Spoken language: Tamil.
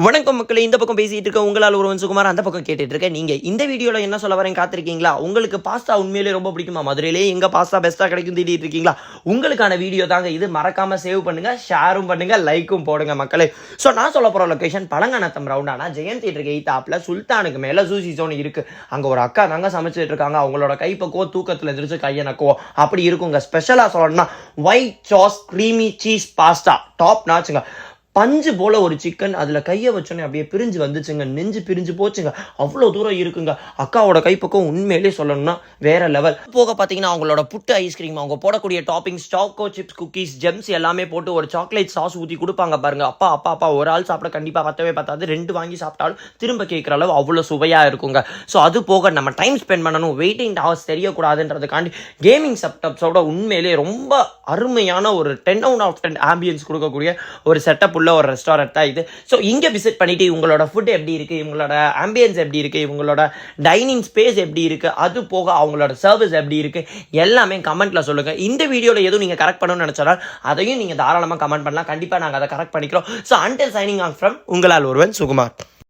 வணக்கம் மக்களே, இந்த பக்கம் பேசிட்டு இருக்க உங்களால் ஒருவன் சுகுமார், அந்த பக்கம் கேட்டுட்டு இருக்கேன். நீங்க இந்த வீடியோல என்ன சொல்ல வரேன் காத்திருக்கீங்களா? உங்களுக்கு பாஸ்தா உண்மையிலே ரொம்ப பிடிக்குமா? மதுரையிலே எங்க பாஸ்தா பெஸ்டா கிடைக்கும் தேடிட்டு இருக்கீங்களா? உங்களுக்கான வீடியோ தாங்க இது. மறக்காம சேவ் பண்ணுங்க, ஷேரும் பண்ணுங்க, லைக்கும் போடுங்க மக்களே. ஸோ நான் சொல்ல போற லொகேஷன் பழங்கநத்தம் ரவுண்டானா ஜெயன் தியேட்டருக்கு எய்த்தாப்ல சுல்தானுக்கு மேல சூசி ஜோன் இருக்கு. அங்க ஒரு அக்கா தாங்க சமைச்சிட்டு இருக்காங்க. அவங்களோட கைப்பக்குவம் தூக்கத்துல எந்திரிச்சு கையனக்குவோம் அப்படி இருக்குங்க. ஸ்பெஷலா சொல்லணும்னா white sauce creamy cheese pasta top நாச்சுங்க. பஞ்சு போல ஒரு சிக்கன், அதில் கையை வச்சோன்னே அப்படியே பிரிஞ்சு வந்துச்சுங்க, நெஞ்சு பிரிஞ்சு போச்சுங்க. அவ்வளோ தூரம் இருக்குங்க. அக்காவோட கைப்பக்கம் உண்மையிலே சொல்லணும்னா வேற லெவல். போக பார்த்தீங்கன்னா அவங்களோட புட்டு ஐஸ்கிரீம், அவங்க போடக்கூடிய toppings, choco chips, cookies, Gems எல்லாமே போட்டு ஒரு சாக்லேட் சாஸ் ஊற்றி கொடுப்பாங்க பாருங்க. அப்பா ஒரு ஆள் சாப்பிட கண்டிப்பாக பத்தவே பார்த்தாது. 2 வாங்கி சாப்பிட்டாலும் திரும்ப கேட்குற அளவு அவ்வளோ சுவையாக இருக்குங்க. ஸோ அது போக நம்ம டைம் ஸ்பெண்ட் பண்ணணும், வெயிட்டிங் ஹவர்ஸ் தெரியக்கூடாதுன்றதுக்காண்டி கேமிங் செட்டப்ஸோட உண்மையிலே ரொம்ப அருமையான ஒரு 10 out of 10 ஆம்பியன்ஸ் கொடுக்கக்கூடிய ஒரு செட்டப் உள்ள ஒரு ரெஸ்டாரண்ட் தான் இது. ஸோ இங்கே விசிட் பண்ணிட்டு இவங்களோட ஃபுட் எப்படி இருக்கு, இவங்களோட ஆம்பியன்ஸ் எப்படி இருக்கு, இவங்களோட டைனிங் ஸ்பேஸ் எப்படி இருக்கு, அது போக அவங்களோட சர்வீஸ் எப்படி இருக்கு எல்லாமே கமெண்ட்ல சொல்லுங்க. இந்த வீடியோல எதுவும் நீங்க கரெக்ட் பண்ணணும்னு நினைச்சாலும் அதையும் நீங்க தாராளமாக கமெண்ட் பண்ணலாம். கண்டிப்பா நாங்கள் அதை கரெக்ட் பண்ணிக்கிறோம். So until signing off from உங்களால் ஒருவன் சுகுமார்.